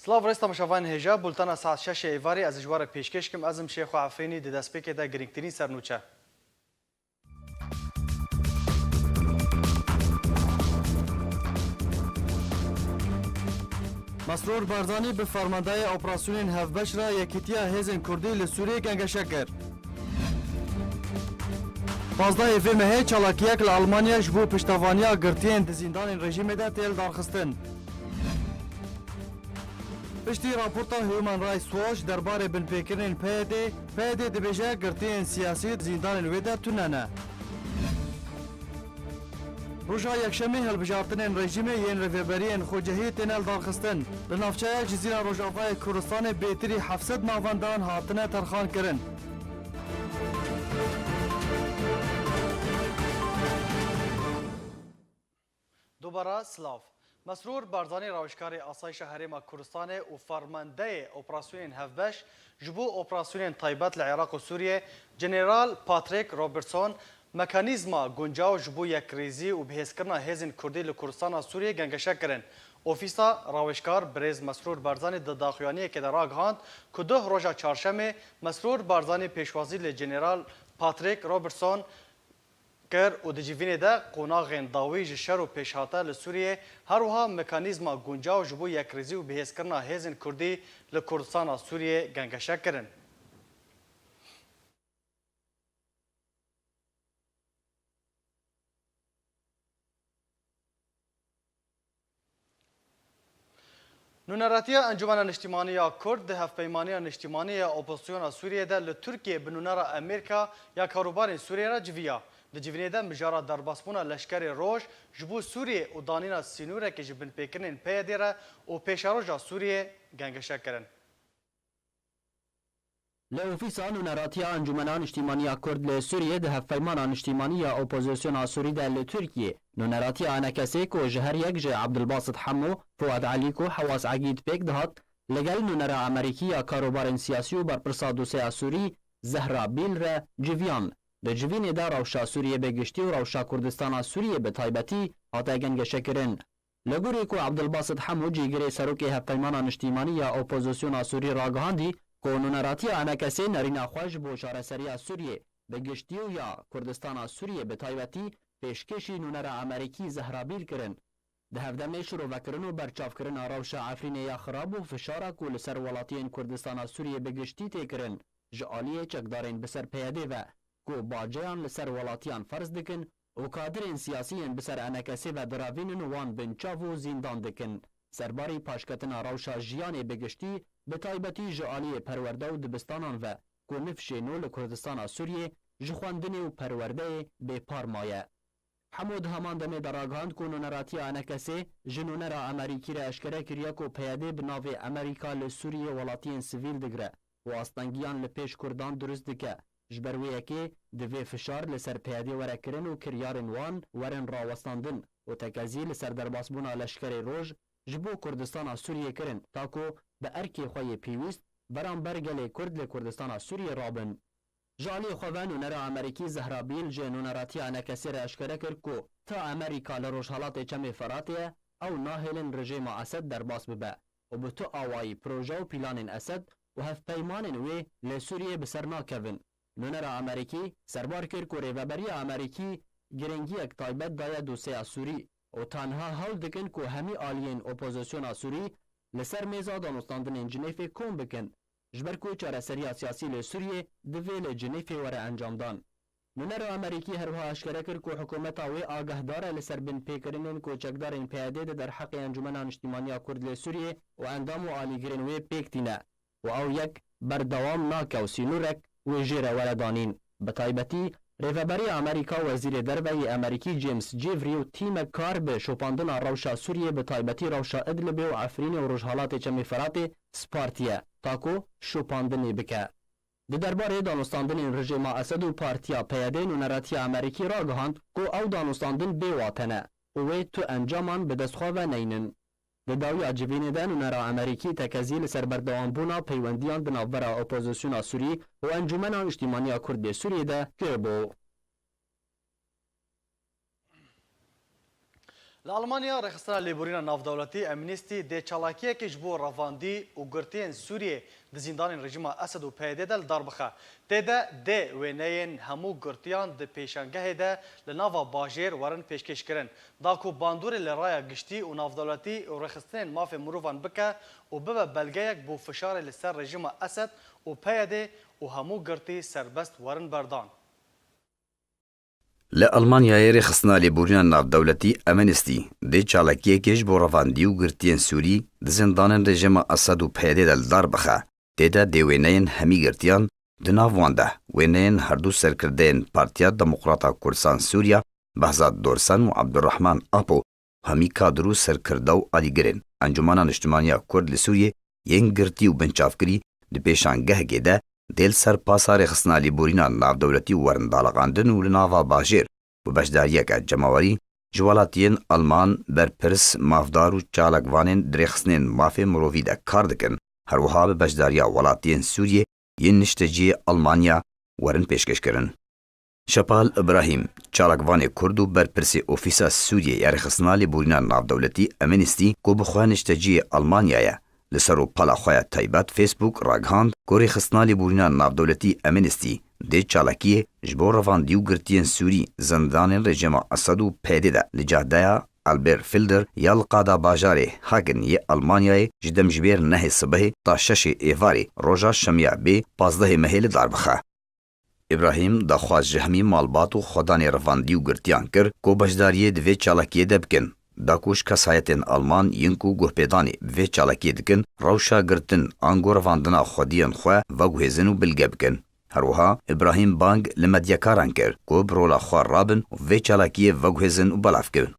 سلااو ڕێستا مشەڤان هێژە بولتەنە ساعت 6 ئێواری ئەز ژوارە پێشکەشکم ئەزم شێخ و عەفرینی دەدەستپێکێدا گرنگترین سەرنوچە. مسرور بارزانی به فرماندهی اپراسیون هفبش را یکیتیا هیزن کردی لسوریه گنگشه کرد. 15 افمه چالاکیک لآلمانیا جبو پشتوانیا گرتین زندان رژیم ده تیل دارخستن. پشتی راپورتا هیومن رایتس واچ درباره بنپیکرین پیده دبیجه گرتین سیاسی زندان ویده توننه. روژا یکشمی هلبجارتنین رژیم ین رفیبرین خوجهی تنل دارخستن. لنافچه جزیره روژافای کردستان بیتری 700 ناواندان هاتنه ترخان کرن. دوباره سلاف مسرور بارزانی راوشکاری آسایش هرم کردستان و فرمانده اپراسیون هفبش جبو اپراسیون تایبت لعراق و سوریه جنرال پاتریک روبرتسون مکانیزما گنجاو جبو یک ریزی و بهزکرنا هزین کردی لکردستان سوریه گنگشه کرن. اوفیسا راوشکار برز مسرور بارزانی داخویانی که در آگهاند که 2 روژا چهارشنبه مسرور بارزانی پیشوازی لجنرال پاتریک روبرتسون کر و دجیوینه ده قوناغین داوی جشر و پیشهاته لسوریه هروها مکانیزما گنجاو جبو یک ریزی و بهزکرنا هزین کردی لکردستان سوریه گنگشه کرن. نونراتیا انجمن نشتیمانی کرد ده هفپیمانی نشتیمانی اپوزیسیون سوریه ده لترکیه بنونرا امریکا یا کاروبار سوریه را جویا. د جوینه ده مجارا درباسبونا لشکر روش جبو سوریه و دانینا سینوره که جبن پیکرین پیدیره و پیشاروجا سوریه گنگشه کرن. لأوفيسا نونراتيا انجمنان اجتماعية كرد لسوريا ده هفيمان اجتماعية اوبوزيسيون سوري ده لتركيا نونراتيا انا كسيكو جهر يكجي عبد الباسط حمو فؤاد عليكو حواس عقيد بيك دهات لقل نونرا امريكية كاروبار سياسيو برپرسادو سيا سوري زهرا بيل جيفيان ده جيفين ده روشا سوريا بگشتي و روشا كردستان سوريا بتايبتي هاتا گنگشه کرن. لگوریکو عبد الباسط حمو جيگري سروكي هفيمان اجتماعية اوبوزيسيون سوري راگهاندي کونونراتی آنکسی نرین خواج بو شارسری سوریه بگشتیو یا کردستان سوریه به تایبتی پیشکشی نونر امریکی زهرابیل کرن. ده هفدمه شروع وکرن و برچاف کرن روش عفرین یا خراب و فشاره کو لسر ولاتین کردستان سوریه بگشتی تکرن. جعالی چکدارین بسر پیاده و کو باجیان لسر ولاتیان فرض دکن و کادرین سیاسیین بسر آنکسی و دراوین وان بنچاو و زندان دکن. سرباری پاشکتن روشا جیان بگشتی به تایبتی جعالی پرورده و دبستانان و کنف شینو لکردستان سوریه جخواندن و پرورده به پارمایه. حمود همان دمه دراغاند کنونراتی آنکسی جنونر امریکی را اشکره کریا که پیاده بناو امریکا لسوریه ولاتین سویل دگره و آستانگیان لپیش کردان درست دکه. جبرویه که دوی فشار لسر پیاده ورکرن و کریارن وان ورن راوستاندن و تکازی لسر درباسبونا لشکر روژ جبو کردستان سوریه کرن تاکو به ارکی خوی پیوست برام برگل کرد لکردستان سوریه رابن. جالی خوان نونر امریکی زهرابیل جنونراتی آنکسی را اشکره کرد که تا امریکا لروش حالات چم فراتیه او ناهلن رژیم اسد در باس ببه و به تو آوائی پروژه و پیلان اسد و هف پیمان وی لسوریه بسر ناکوین. نونر امریکی سربار کرد که ریوبری امریکی گرنگی اک تایبت دایا دوسه سوری و تنها حال دکن که همی آلین اپوزیسیون سوری لسر میزا دانستاندن جنیف کن بکن. جبر که چاره سری سیاسی لسوریه دوی لجنیف وره انجام دان. نونر امریکی هرها اشکره کرد که حکومت وی آگه داره لسر بین پیکرینن که چکدارین پیاده در حق انجمن اجتماعی کرد لسوریه و اندام و آلیگرین وی پیکتینه و او یک بردوام ناکه و سینورک و جیره وردانین. بطایبتی ریوبری امریکا وزیر دربی امریکی جیمز جیفری و تیم کار به شوپاندن روشا سوریه به تایبتی روشا ادلب و عفرین و رجحالات چمی فرات سپارتیه تاکو شوپاندنی بکه. ده درباره دانستاندن رژیم اسد و پارتیا پیاده نونراتی امریکی را گهاند که او دانستاندن بیواتنه و وی تو انجامان به دستخواه و نینن. ده داوی عجبین ده نونرا امریکی تکزیل سربردوان بونا پیوندیان بنابرا اپوزیسیون سوری و انجمن اجتماعی کرد سوریه ده کربو. لألمانيا رخصتنا ليبورينا نافدولتي امنيستي دي چالاكيه كي جبو رافاندي و گرتين سوريه د زندان رژيما اسد و پيده دل داربخه تيدا دي وينين همو گرتيان د پیشنگه ده لناوا باجير ورن پیشکش کرن داكو باندور لرايا گشتي و نافدولتي و رخصتين ماف مروفان بكه و ببا بلگيك بو فشار لسر رژيما اسد و پيده و همو گرتي سربست ورن بردان لألمانيا رخصنا لبورينا نافدولتي امنستي دي چالاكيه كيش بو رافاندي و گرتين سوري د زندان رژيم اسد و پيده دل داربخه تيدا دي وينين همي گرتيان د ناوانده وينين هردو سرکردين پارتيا دموقراتا كردستان سوريا بهزاد دورسن و عبدالرحمن آپو همي كادرو سرکردو آديگرين انجمانا اجتماعية كرد لسوريا ين گرتي و بنچافكري د پیشانگه گده دل سر پاسا رخصنا لبورينا نافدولتي ورندالغاندن و لناوا باجير و بشداريك جماوري جوالاتين ألمان برپرس مافدار و چالکوانين درخصنين مافي مروفي ده کار دکن هروها به بشداريا ولاتين سوريا ين نشتجي ألمانيا ورن پیشکش کرن. شپال ابراهيم چالکوان کرد و برپرس اوفيسا سوريا رخصنا لبورينا نافدولتي امنستي کو بخوا نشتجي ألمانيا لسرو پالا خواه تایبات فیسبوک راگهاند کوری خستنا لبورينا نافدولتي امنستي دي چالاكيه جبو رفانديو گرتين سوري زندان رژيم اسد و پيده ده لجهدايا البير فيلدر يالقادا باجاري هاگن يه ألمانيا جدم جبير نه صبح تا 6 ايواري روژا شميع بي 15 مهيل داربخه. ابراهيم دا خواز جهمي مالبات و خدان رفانديو گرتيان کر کو بجداريه دوی چالاكيه ده بکن. داکوش کسایتن آلمان ینکو گوهپیدانی و چالاکی دکن روشا گرتن آنگو رواندنا خودیان خواه و گوهزن و بلگه بکن. هروها ابراهیم بانگ لمدیکاران کر کو برولا خواه رابن و چالاکی و گوهزن و بلاف کن.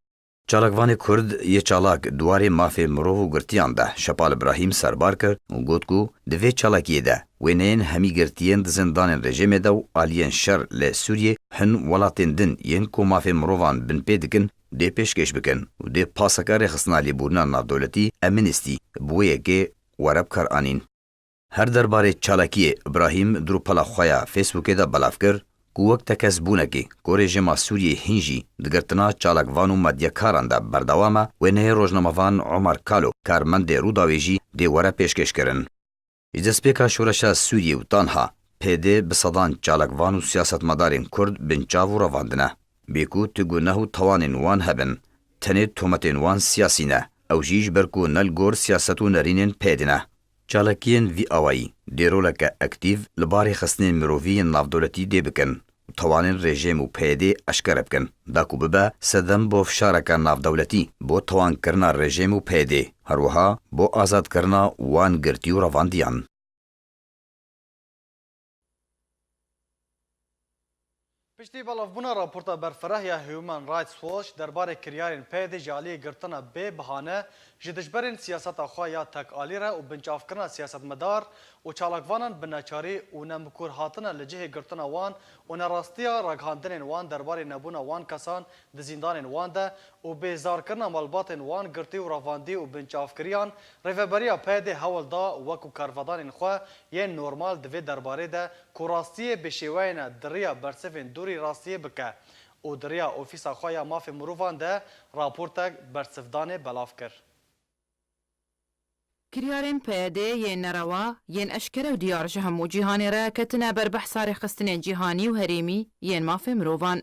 چالاکوان کرد یه چالاک دواری مافی مروو گرتیان ده شپال ابراهیم سربار کر و گوت کو دوی چالاکی ده وینین همی گرتیان ده زندان رژیم ده و آلین شر لسوریه هن ولاتین دن ینکو مافی مرووان بن پیدکن دي پیشکش بکن و دي پاسکار خصنا لبورنا نافدولتي امنستي بویه که ورب کر آنین. هر درباره چالاکی ابراهیم درو پلا خواه فیسبوک دا بلاف کر که وقت کسبونه که که رژیم سوریه هنجی دگرتنا چالاکوان و مدیکاران دا بردوامه و نه روزنامه‌وان عمر کالو کارمند روداویجی دی ورا پیشکش کرن. اجدسپیکا شورشا سوریه و تانها پیده بصدان چالاکوان و سیاست مدارین کرد بنچاو و رواندنه. بیکو تگو نهو توانین وان هبن تنه تومتین وان سیاسی نه او جیج برکو نلگور سیاستو نرینین پیدنه. چالاکین وی آوائی دیرولک اکتیو لباری خسنین مرووین نافدولتی دی بکن توانین رژیم و پیده اشکر بکن داکو ببا سدم بو فشارک نافدولتی بو توان کرنا رژیم و پیده هروها بو آزاد کرنا وان گرتی و رواندیان. پشتی بلافبونا راپورتا برفره یا هیومن رایتس واچ درباره کریارین پیده جالی گرتنا به بهانه جدجبرین سیاست آخوا یا تکالی را و بنچاف کرنا سیاست مدار و چالاکوانان بناچاری و نمکور هاتنا لجه گرتنا وان و نراستیا راگهاندن وان درباره نبونا وان کسان د زندان وان ده و بیزار کرنا مالبات وان گرتی و رواندی و بنچاف کریان ریفبریا پیده حول دا وکو کارفدان خوا یه نورمال دوی درباره ده کوراستی بشیوین دریا برسفین دوری راستیه بکه و دریا اوفیسا خوایا مافی مروفان ده راپورتک برسفدان بلاف کر. كريارين بيدي ين نروا ين أشكرا وديار جهم وجيهاني را كتنا بربحثا ريخستنين جيهاني وهريمي ين مافي مروفان.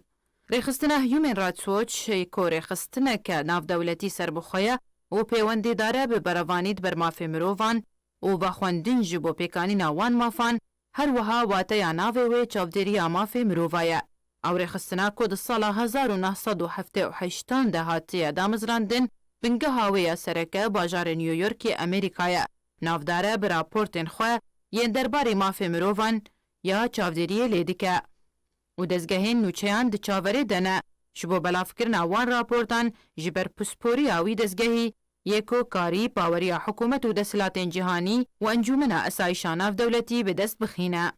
ريخستنا هيومن رايتس ووتش يكو ريخستنا كناف دولتي سربخويا و بيواندي دارا ببرافانيد برمافي مروفان و باخواندن جبو بيكاني ناوان مافان هر وها واتيا نافي وي چافديريا مافي مروفايا. او ريخستنا كود الصالة 1978 دهاتيا دامزراندن بنگهاوی سرکه باجار نیویورکی امریکای نافداره به راپورتن خواه ین درباری مافی مروفان یا چاودیری لیدکه و دزگهین نوچیان ده چاوره دنه شبو بلافکرنا وان راپورتان جبر پسپوری آوی دزگهی یکو کاری پاوری حکومت و دسلاتین جهانی و انجومنا اسایشاناف دولتی به دست بخینه.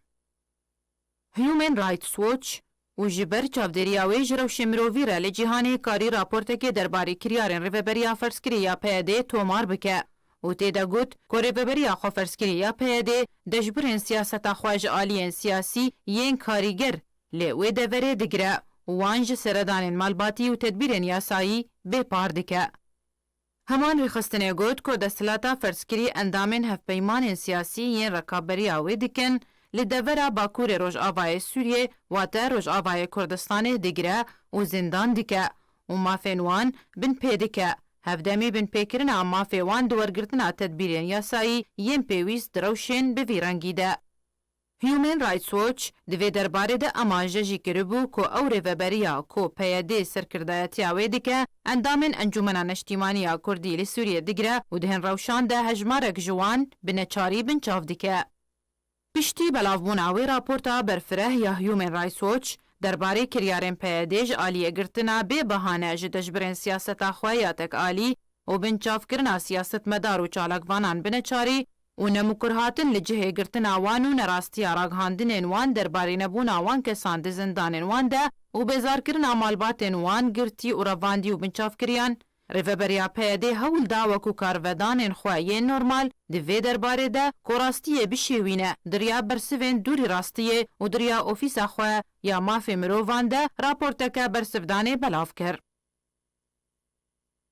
هیومن رایتس واچ و جبر چاودریاوی جروش مرووی را لجیهانی کاری راپورته که درباری کریارن ریوبریا فرسکری یا پیده تومار بکه و تیدا گوت که ریوبریا خو فرسکری یا پیده دجبرین سیاست خواج آلین سیاسی ین کاریگر لیوی دوره دگره وانج سردان مالباتی و تدبیرین یاسایی بێپار دکە. هەمان ڕێخستنێ گوت کۆ دەسەڵاتە فەرزکردی ئەندامên hevpeymanên siyasî yên rekaberiya wê dikin li devera Bakurê Rojavayê Sûriyê wate Rojavayê Kurdistanê digire û zindan dike û mafên wan bin pê dike. Hevdemî bin pêkirina mafê wan di wergirtina tedbîrên yasayî yên pêwîst di rewşên bi vî rengî de. Human Rights Watch di vê derbarê de amaje jî kiribû ku ew rêveberiya ku PYD serkirdayetiya wê dike endamên Encûmena Neştîmaniya Kurdî li Sûriyê digire û di hin rewşan de hejmarek ji wan bi neçarî bin çav dike. Piştî belavbûna wê raporta berfireh ya Human Rights Watch derbarê kiryarên PYD ji aliyê girtina bê behane ji dejbirên siyaseta xwe ya tekalî û bin çavkirina siyasetmedar û çalakvanan bi neçarî û nemûkir hatin li cihê girtina wan û nerastiya ragihandinên wan derbarê nebûna wan kesan di zindanên wan de û bêzarkirina malbatên wan girtî û revandî û binçavkiriyan, rêveberiya PYD hewl da wekû karvedanên xwe yên normal di vê derbarê de ku rastiyê bişêwîne diriya bersivên dûrî rastiyê û diriya ofîsa xwe ya mafê mirovan de raporteke bersivdanê belav kir.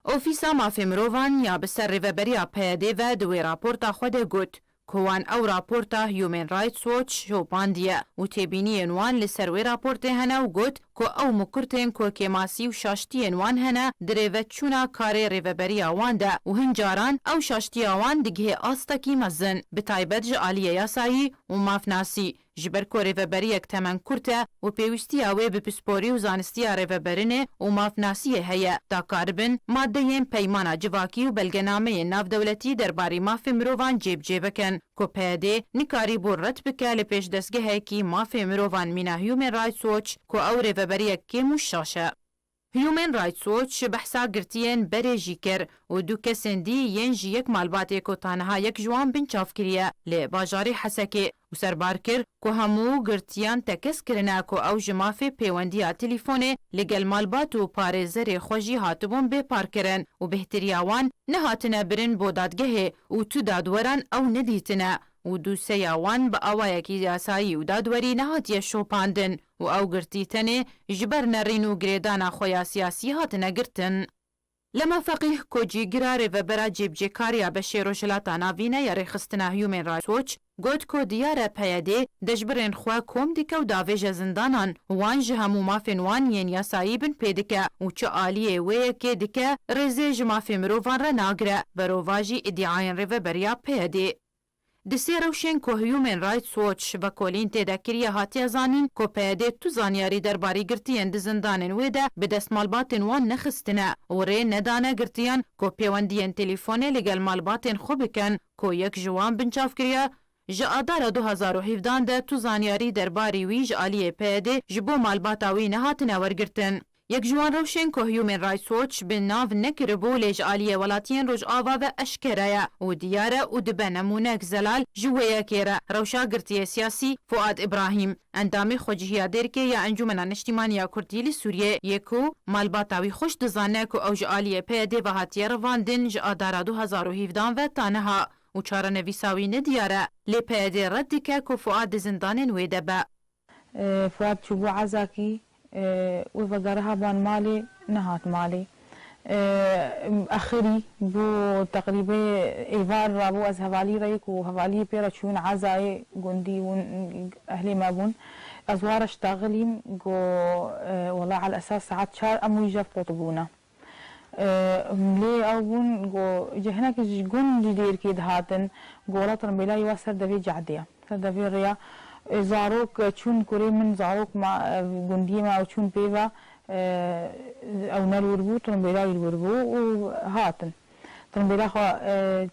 Ofîsa mafê mirovan ya bi ser rêveberiya PYD ve di wê raporta xwe de got ku wan ew raporta Human Rights Watch şopandiye û têbîniyên wan li ser wê raportê hene û got ku ew mukirtên kurkêmasî û şaştiyên wan hene di rêveçûna karê rêveberiya wan de û hin caran ew şaştiya wan digihê astekî mezin bi taybet ji aliyê yasayî û mafnasî ji ber ku rêveberiyek temen kurt e û pêwîstiya wê bi pisporî û zanistiya rêveberinê û mafnasiyê heye da karibin maddeyên peymana civakî û belgenameyên navdewletî derbarê mafê mirovan cêbcê bikin ku PYD nikarî bû ret bike li pêşdestgehekî mafê mirovan mîna Human Rights Watch ku ew rêveberiyek kêm û şaş e. Human Rights Watch behsa girtiyên berê jî kir û du kesên dî yên ji yek malbatê ku tanha yek ji wan binçav kiriye lê bajarê Hesekê û serbar kir ku hemû girtiyan tekez kirine ku ew ji mafê pêwendiya telîfonê li gel malbat û parêzerê xwe jî hatibûn bêpar kirin û bêhteriya wan nehatine birin bo dadgehê û tu dadweran ew nedîtine û dûseya wan bi awayekî yasayî û dadwerî nehatiye şopandin û ew girtî tenê ji ber nerîn û girêdana xwe ya siyasî hatine girtin. Lema feqîh ku cîgira rêvebera cêbcêkariya beşê rojhilata navîne ya rêxistina Human Rights Watch got ku diyar e PYD dejbirên xwe kom dike û davêje zindanan wan ji hemû mafên wan yên yasayî bin pê dike û çi aliyê wê yekê dike rêzê ji mafê mirovan re nagire berova jî îddiayên rêveberiya PYD. Di sê rewşên ku Human Rights Watch vekolîn têde kiriye hatiye zanîn ku PYD tu zanyarî derbarî girtiyên di zindanên wê de bi destmalbatên wan nexistine û rê nedane girtiyan ku pêwendiyên telîfonê li gel malbatên xwe bikin ku yek ji wan binçav kiriye ji adara 2017 de tu zanyarî derbarî wî ji aliyê PYD ji bo malbata wî nehatine wergirtin. Yek ji wan rewşên ku Human Rights Watch bi nav nekiribû lê ji aliyê welatiyên Rojava ve eşkere ye û diyar e û dibe nemunek zelal ji wê yekê re rewşa girtiyê siyasî Fuad İbrahim endamê xwecihîya derkê ya Encûmena Neştîmaniya Kurdî li Sûriyê yê ku malbata wî xweş dizane ku ew ji aliyê PYD ve hatiye revandin ji adara 2017 ve taneha û çarenivîsa wî nediyar e lê PYD red dike ku Fuad di zindanên wê de be. Fuad çûbû ezakî وفقرها بان مالي نهات مالي اخري بو تقريبا ايفار رابو از هفالي ريك وهفالي بيرا تشون عزاي قندي اهلي ما بون ازوار اشتغلين جو والله على اساس ساعات شهر امو يجف قطبونا لي اون جو جهناك جون دير كيد هاتن قولات رمبلا يواسر دفي جعديه دفي ريا زاروك چون كوري من زاروك مع جندي ما چون بيفا او نالوربو تنبيلا يلوربو وهاتن تنبيلا خو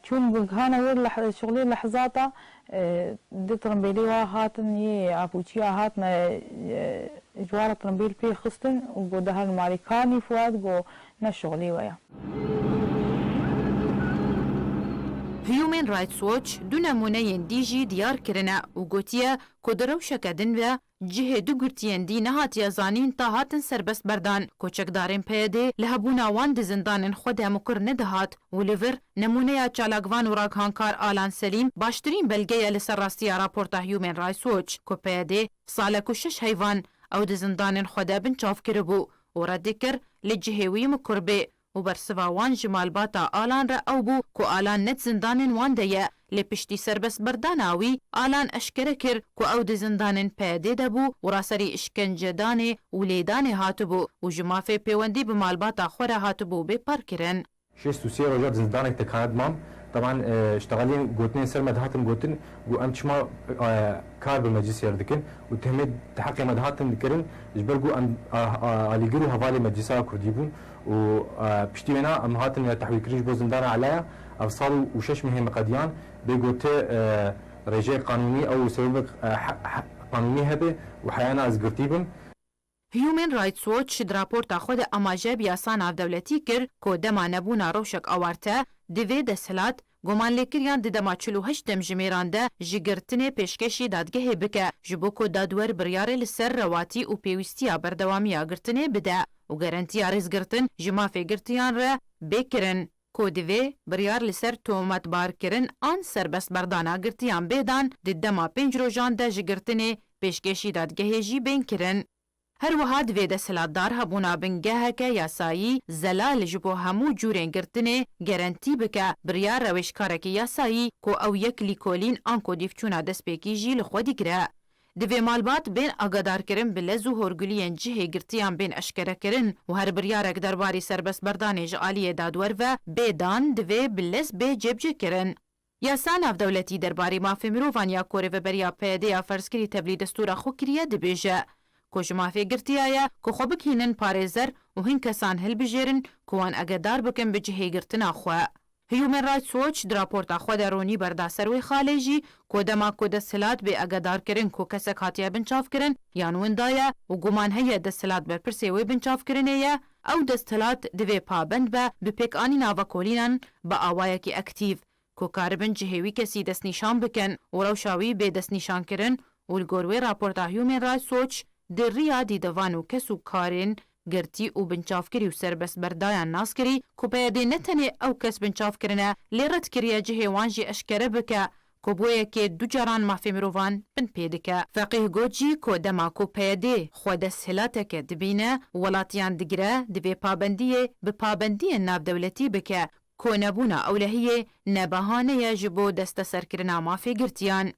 چون بغانا ور شغلي لحظاتا دي تنبيلي هاتن يي ابوچيا هاتن جوار تنبيل بي خستن وجو دهر مالكاني فؤاد جو نشغلي ويا. Human Rights Watch du nemuneyên dî jî diyar kirine û gotiye ku di rewşeke din ve cihê du girtiyên dî nehatiye zanîn ta hatin serbest berdan koçekdarên PYD li hebûna wan di zindanên xwe de mukir nedihat û li vir nemuneya çalakvan û raghankar Alan Selîm baştirîn belgeye li ser rastiya raporta Human Rights Watch ku PYD salek û şeş heyvan ew di zindanên xwe de binçav kiribû û red dikir li cihê wî mukir bê û و برسوا وان جمالباتا آلان را او بو کو آلان نت زندانن وان دیا لی پشتی سربست برداناوی آلان اشکره کر کو او د زندانن پیده دبو و راسری اشکنجه دانه و لیدانه هاتو بو و جمافه پیوندی بمالباتا خوره هاتو بو بی پر کرن. 6 رجال زندانك تكاند مام طبعا اشتغالين قوتين سر مدهاتم قوتين قو شما كار بالمجلس يردكن وتهمت تحقق مدهاتم ذكرن جبر قو عليجرو هفالي مجلسا كرديبون و بشتينا ام هاتن تحويل كريش بو زندان عليا افصال وشش مهم قديان بيقوت رجاء قانوني او سبب قانوني هبه وحيانا از قرتيبن. هیومن رایتس واچ راپورتا خود اماجه بیاسا ناودولتی کر کو دما نبونا روشک آوارته دوی دسهلات گمان لیکریان دما 48 دم جمیرانده جگرتنه پیشکشی دادگه بکه جبو کو دادور بریاره لسر رواتی و پیوستیا بردوامی گرتنه بده و گارنتی آریز گرتن جمافه گرتیان را بکرن کو دوی بریار لسر تومت بار کرن آن سربست بردانا گرتیان بدان دما 5 روزان ده جگرتنه پیشکشی دادگه جی بین کرن. هر وها دوی دسلاتدار هبونا بنگه که یاسایی زلال جبو همو جورین گرتنه گرانتی بکه بریار روشکارک یاسایی کو او یک لیکولین آنکو دیفچونا دست پیکی جی لخودی گره. دوی مالبات بین آگادار کرن بلزو هرگولین جهه گرتیان بین اشکره کرن و هر بریارک درباری سربست بردانه جعالی دادور و بیدان دوی بلز بی جبجه کرن. یاسان اف دولتی درباری مافی مروفان یا کوری و بریا پیده یا فرسکری تبلی دستور خو کریه دبیجه. کوش مافی گرتیایه کو خو بکینن پارێزەر و هین کەسان هەلبژێرن کوان ئەگەدار بکەن بە جهێگرتنا خۆ. هیومن رایتس واچ دراپۆرتا خۆ دەڕۆنی بەرداسەروی خاڵێژی کۆ دەما کۆ دەسەلات بێ ئەگەدارکردن کۆ کەسێک هاتیە بنچاوکردن یان وندایە و گومان هەیە دەسەلات بەرپرسێ وێ بنچاوکردنەیە ئەو دەستەلات دەوێ پابند بە بپێکانی ناڤەکۆلینان بە ئاوایەکی ئەکتیڤ کۆ کاربن جهێوی کەسی دەستنیشان بکەن و ڕەوشاوی بێ دەستنیشانکردن و لگۆروێ راپۆرتا هیومن رایتس واچ دریا دیدوان و کس و کارین گرتی و بنچافکری و سربست بردایان ناس کری کو پیاده نتنه او کس بنچاف کرنه لیرت کریه جهه وانجی اشکره بکه کو بویه که دو جران مافی مروفان بن پیدکه. فقیه گوچی کو دما کو پیاده خود سهلاته که دبینه ولاتیان دگره دوی پابندیه به پابندیه ناف دولتی بکه کو نبونا اولهیه نبهانه جبو دست سرکرنا مافی گرتیان.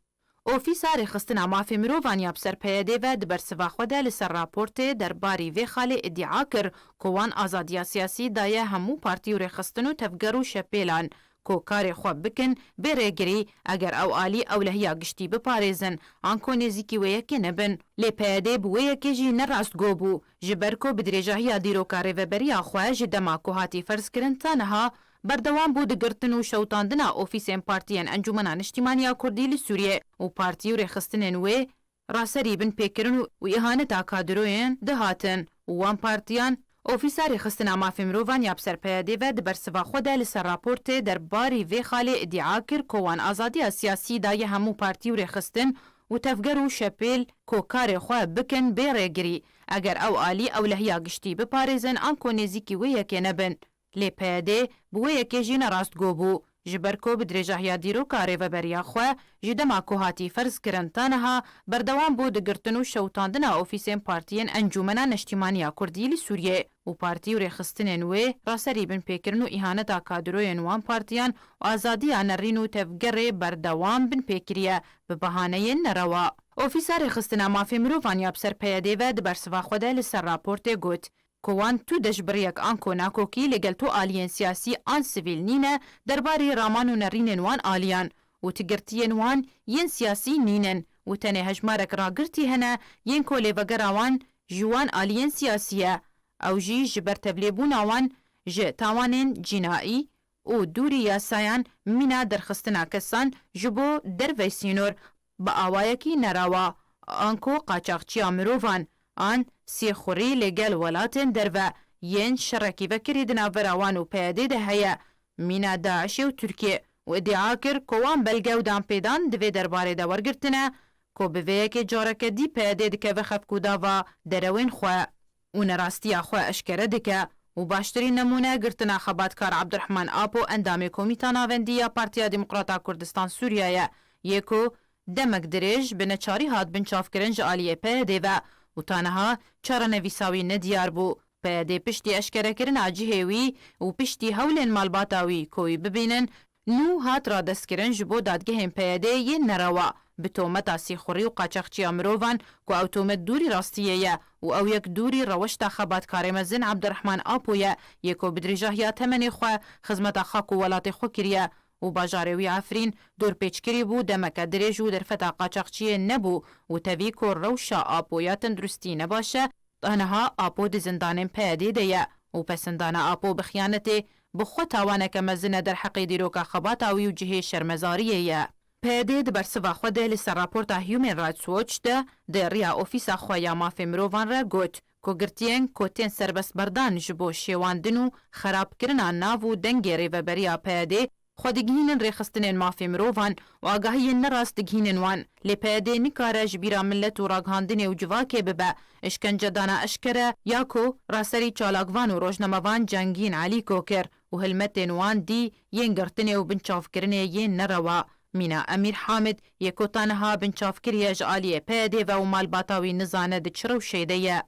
اوفیسار خستنا مافی مروفان یا بسر پیاده و دبر سوا خوده لسر راپورت درباری وی خاله ادعا کر کوان آزادیا سیاسی دایه همو پارتی و رخستنو تفگرو شپیلان کو کار خواب بکن بره گری اگر او آلی اولهیا گشتی بپاريزن آنکو نزیکی ویکی نبن. لی پیاده بویکی جی نراست گوبو جبرکو بدرجاهی دیرو کاری و بریا خواه جدما کو هاتی فرز کرن تانها بردوام بود گرتن و شوتاندنا اوفیسین پارتیان انجمنان اجتماعی کردی لسوریه و پارتی و رخستنن وی راسری بن پیکرن و اهانتا کادروین دهاتن و وان پارتیان اوفیسار خستنا مافی مروفان یا بسر پیاده و دبر سوا خوده لسر راپورت در باری وی خاله ادعا کر کوان آزادی سیاسی دای همو پارتی و رخستن و تفگر و شپیل کو کار خواه بکن بیره گری اگر او آلی او لحیا گشتی بپاريزن آنکو نزیکی وی یکی نبن. لی پیاده بوی یکی جین راست گوبو جبرکو بدرجه دیرو کاری و بریا خواه جدما کو هاتی فرز کرن تانها بردوام بود گرتنو شوتاندنا اوفیسین پارتیین انجمنان اجتماعی کردی لسوریه و پارتی و رخستنین وی راسری بن پیکرن و اهانتا کادروین وان پارتیان و آزادی نرین و تفگر بردوام بن پیکریه به بهانه نروا. اوفیسار خستنا مافی مروفان یا بسر پیاده و دبر سوا خوده لسر راپورت گوت کوان تو دجبریک آنکو ناکوکی لگل تو آلیان سیاسی آن سویل نینه درباری رامان و نرینن وان آلیان و تگرتین وان ین سیاسی نینن و تنه هجمارک راگرتی هنه ین کولی وگراوان جوان آلیان سیاسیه او جی جبر تبلیبون آوان جه تاوانین جنائی و دوری یاسایان مینا درخستنا کسان جبو در ویسینور با آوایکی نراوا آنکو قاچاقچی آمروفان آن سی خوری لگل ولاتن درو ین شرکی وکری دنا وراوان و پیاده ده هیا مینا داعش و ترکیه و ادعا کر کوان بلگه و دام پیدان دوی درباره دا ورگرتنه کو بویه که جارکه دی پیاده دکه و خفکو دا و دروین خواه و نراستی خواه اشکره دکه و باشترین نمونه گرتنا خباتکار عبدالرحمن آپو اندام کومیتانا وندیا پارتیا دموکراتا کردستان سوریه یکو دمک درج بنچاری هات بنچاف کرنج آلیه پیاده و تانها چاره نویساوی ندیار بو پێدێ پشتی ئەشکەرەکردنا جihêwî û piştî hewlên malbata wî ku wî bibînin nû hat radestkirin ji bo dadgehên PYD yên nerewa bi tometa sîxurî û qaçaxçiya mirovan ku ew tomet dûrî rastiyê ye û ew yek dûrî reweşta xebatkarê mezin Abdirehman Apo ye yê ku bi dirêjahiya temenê xwe xizmeta xak û welatê xwe kiriye û bajarê wî Efrîn dorpêçkirî bû demeke dirêj û derfeta qaçaxçiyê nebû û tevî ku rewşa Apoya tenduristî nebaş e Aniha Apo di zindanên PYD de ye û pesendana Apo bi xyanetê bi xwe tawaneke mezin e derheqê dîroka xebata wî û cihê şermezariyê ye. PYD di bersiva xwe de li ser raporta Human Rights Watch de di rêya ofîsa xwe ya mafê mirovan re got ku girtiyên ku tên serbestberdan ji bo şêwandin û xerabkirina nav û dengê rêveberiya PYD xwe digihînin rêxistinên mafê mirovan û agahiyên nerast digihînin wan. Lê PYD nikare ji bîra millet û ragihandinê û civakê bibe. İşkencedana eşkere ya ku raserî çalakvan û rojnamevan Cengîn Elîko kir û hilmetên wan dî yên girtinê û binçavkirinê yên nerewa. Mîna Emîr Hamid yê ku taniha binçavkiriye ji aliyê PYD ve û malbata wî nizane di çi rewşê de ye.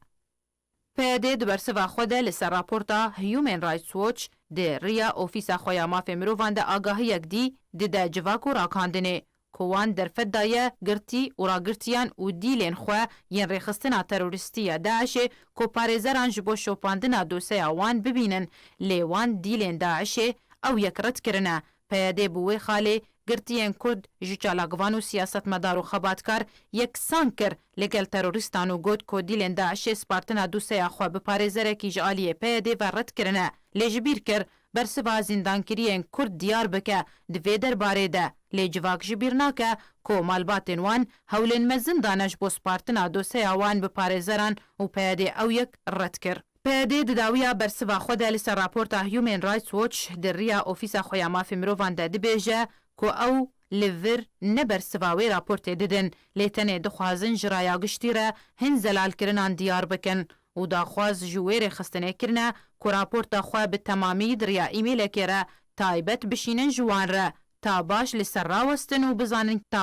PYD di bersiva xwe de li ser raporta Human Rights Watch di rêya ofîsa xwe ya mafê mirovan de agahiyek dî dide civak û ragihandinê ku wan derfet daye girtî û ragirtiyan û dîlên xwe yên rêxistina terorîstî ya Daişê ku parêzeran ji bo şopandina doseya wan bibînin lê wan dîlên Daişê ew yek red kirine. PYD bi wê xalê girtiyên Kurd ji çalakvan û siyasetmedar û xebatkar yeksan kir lêgel terorîstan û got ku dîlên Daişê spartina doseya xwe bi parêzerekî ji aliyê PYD ve red kirine. Lê ji bîr kir bersiva zîndankiriyên Kurd diyar bike di vê derbarê de. Lê civak ji bîr nake ku malbatên wan hewlên mezin dane ji bo spartina doseya wan bi parêzeran û PYD ew yek red kir. PYD di dawiya bersiva xwe de li ser raporta Human Rights Watch di rêya ofîsa xwe ya mafê mirovan de dibêje ku ew li vir ne bersiva wê raportê didin lê tenê dixwazin ji raya giştî re hin zelalkirinan diyar bikin û daxwaz ji wê rêxistinêkirine ku raporta xwe bi temamî di rêya îmêlekê re taybet bişînin ji wan re ta baş li ser rawestin û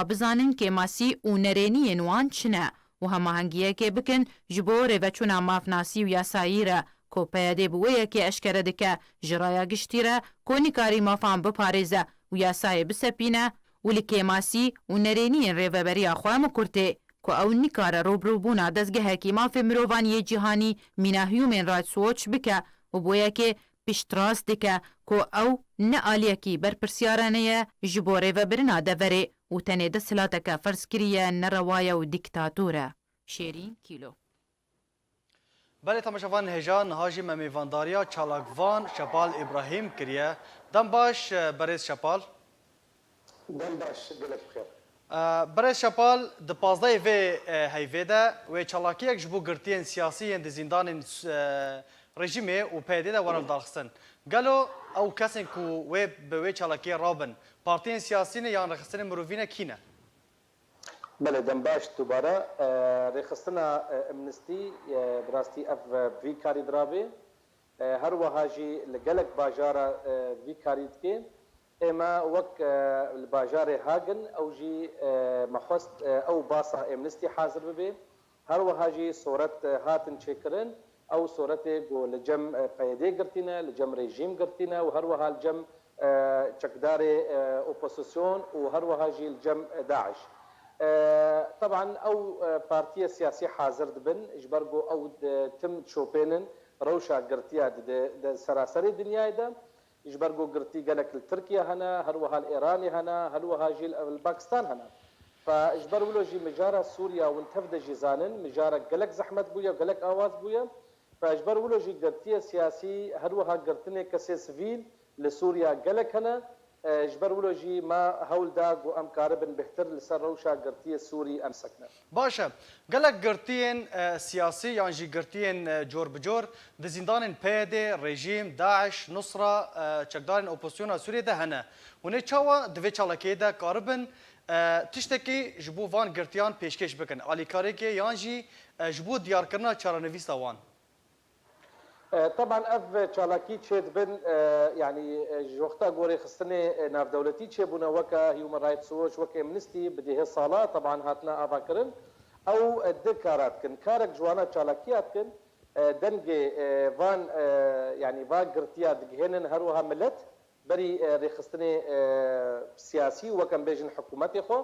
bizanin kêmasî û nerêniyên wan çi ne û hemahengiyekê bikin ji bo rêveçûna mafnasî û yasayî re ku PYD bi wê yekê eşkere dike ji raya giştî re ku nîkarî mafan biparêze û yasayê bisepîne û li kêmasî û nerêniyên rêveberiya xwe mikurtê ku ew nikare robrûbûna dezgehekî mafê mirovan yê cîhanî mîna Human Rights Watch bike û bi wê yekê piştrast dike ku ew ne aliyekî berpirsyarane ye ji bo rêvebirina deverê û tenê desthilateke ferzkiriye nerewaye û dîktatûr e. Şêrîn Kîlo. Belê temaşevan hêja niha jî me mêvandariya çalakvan Şepal İbrahîm kiriye. Dem baş berêz Şepal. Dem baş gelek bixêr. Berêz Şepal di pazdayê vê heyvê de wê çalakiyek ji bo girtiyên siyasî yên di zindanên rejimê û PYD de warev darxistin. Gelo ew kesên ku wê bi wê çalakiyê rabin partiyên siyasî ne yan rexistinên mirovî ne kî ne? Belê dem baş dubara rêxistina Amnesty bi rastî ev vî karî dirabê her wiha jî li gelek bajara vî karî dike ême wek li bajarê hagin ew jî mexwest ew basa Amnesty hazir bibe her wiha jî soret hatin çêkirin ew soretê got li cem PYD girtîne li cem rejîm girtîne û her wiha li cem çekdarê opozisyon û her wiha jî li cem Daeş. طبعا او بارتيه سياسيه حاضر دبن اجبرغو او تم شوبينن روشا قرتيا د سراسري دنيا ده اجبرغو قرتي قالك تركيا هنا هل وها الايراني هنا هل وها جي الباكستان هنا فاجبر ولو جي مجارة سوريا وانتفد جيزانن مجارة قالك زحمه بويا قالك اواز بويا فاجبر ولو جي قرتيه سياسي هل وها قرتني كسي سفيل لسوريا قالك هنا جبر ولو جي ما هول داغ و ام كاربن بهتر لسر روشا قرتيه سوري ام سكنه باشا قالك قرتين سياسي يعني جي قرتين جور بجور د زندان PYD رژیم داعش نصره چکدارن اپوزیسیون سوریه ده هنه ونه چاوا دوی چالکه ده کاربن تشتکی جبو وان قرتيان پیشکش بکن علی کاری که یان جی جبو دیار کرنا چارنویستا وان طبعا اف چالاکی چید بن يعني وقتا غوري خصني ناف دولتي تشيبونا وكا هيومن رايتس ووتش وكا امنستي بديه الصالة طبعا هاتنا افاكرن او الدكارات كن كارك جوانا چالاكيات كن دنجي فان يعني فا قرتيا دقهنن هروها ملت بري ريخستني سياسي وكان بيجن حكومتي خو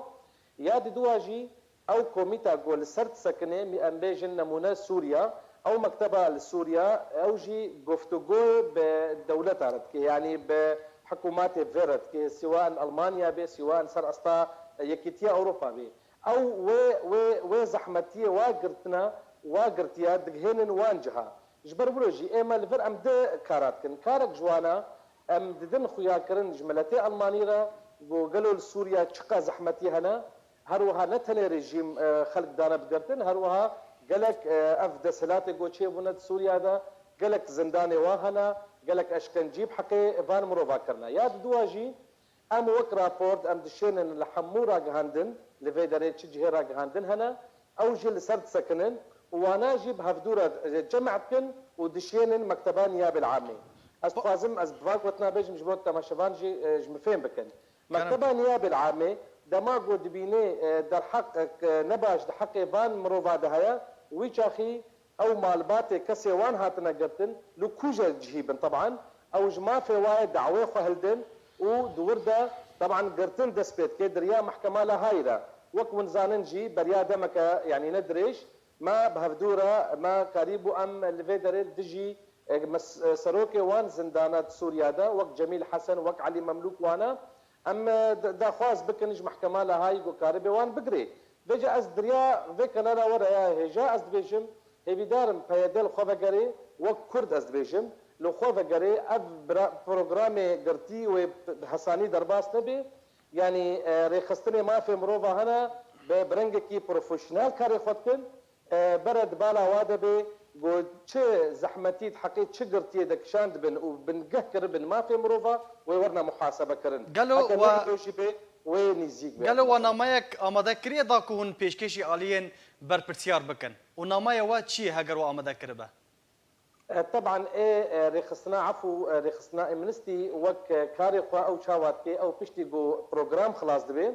ياد دواجي او كوميتا قول سرت سكنه مي ام بيجن نمونه سوريا او مكتبه لسوريا او جي گفتگو بدوله عربك يعني بحكومات فيرت سواء المانيا به سواء سر استا يكيتيا اوروبا به او و زحمتيه واقرتنا واقرتيا دقهنن وانجها جبر بروجي اما الفر ام د كاراتكن كارك جوانا ام ددن خويا كرن جملتي المانيرا قالوا سوريا تشقى زحمتي هنا هروها نتني رجيم خلق دانا بقرتن هروها قالك افد سلاتي قوتشي بنت سوريا دا قالك زنداني واهنا قالك اشكنجيب حقي فان مروفا كرنا يا دواجي ام وك رابورت ام دشين لحمورا جهندن لفيدري تشجي را جهندن هنا او جي سرت سكنن وانا جيب هفدوره جمعتكن ودشين مكتبان يا بالعامي استفازم از بفاق وتنا بيج مجبوت تماشفان جي جمفين بكن مكتبه نيابه العامه دما قد بيني در حق نباش در حق فان مروفا دهيا ويشاخي او مالبات كسيوان هاتنا قرتن لكوجا جهيبن طبعا او جما في وايد دعوه خهلدن ودوردا طبعا قرتن دسبيت كي دريا محكمه لهايره وكون زاننجي بريا دمك يعني ندريش ما بهفدوره ما قريبو ام الفيدر دجي سروكي وان زندانات سوريا دا وك جميل حسن وك علي مملوك وانا اما دا خواز بكنج محكمه لهاي وكاربي وان بقري بيجا از دريا فيكنا لا ورا هجا از بيجم هبيدارم بيدل خوفقري وك كرد از بيجم لو خوفقري اب بروجرامي قرتي وحساني درباس نبي يعني ريخستني ما في مروفا هنا برنجكي بروفيشنال كاري خدكن برد بالا وادبي قول چه زحمتي حقيقة چه قرتي دك شاند بن وبنقه كربن ما في مروفا ويورنا محاسبة كرن قالوا ونامايك آماده كريه دا كون پیشکشی آلین بر پرسیار بکن ونامايا وا چی هگر و آماده کربه طبعا ايه رخصنا عفو رخصنا امنستي وك كاري خوا او شاواتكي او بشتي جو بروجرام خلاص دبي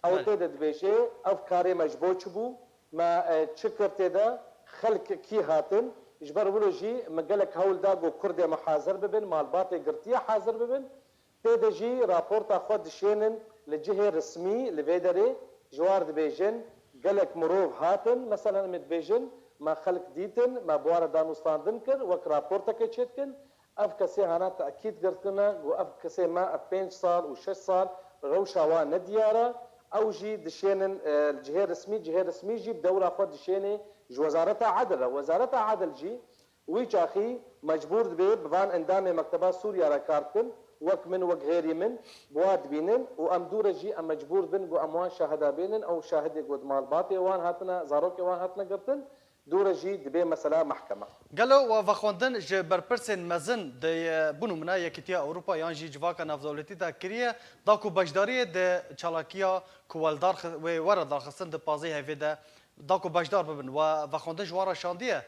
او تيدا دبيشي او كاري مجبوط بو ما تشكر تيدا خلق كي هاتن اجبر بلوجي مقالك هول دا جو كرد محاضر ببن مال باطي قرتيا حاضر ببن تيدا جي رابورتا خود شينن لجهه رسمي لفيدري جوار دبيجن قالك مروف هاتن مثلا مدبيجن ما خلق ديتن ما بوار دانوستان دنكر وك رابورتا كتشتكن اف كسي هانا تاكيد قرتنا واف كسي ما 5 صال و6 صال روشا وان نديارة او جي دشينن الجهه الرسمي جهه رسمي جي بدوره خود دشيني وزارتها عدل وزارتها عدل جي ويجاخي مجبور دبي بفان اندامي مكتبات سوريا راكارتن وك من وك غيري من بواد بينن وام دورة جي ام مجبور بن جو اموان شاهدا بينن او شاهد قد مال باطي وان هاتنا زاروكي وان هاتنا قرتن دورة جي دبي مثلا محكمة قالوا وفخوندن جبر برسن مزن دي بونو منا يكتيا اوروبا يانجي جواكا نافدولتي دا كريه داكو بجداريه دي چالاكيا كوالدار ورا دار خصن دي بازي هيفي دا داكو بجدار ببن وفخوندن جوارا شانديه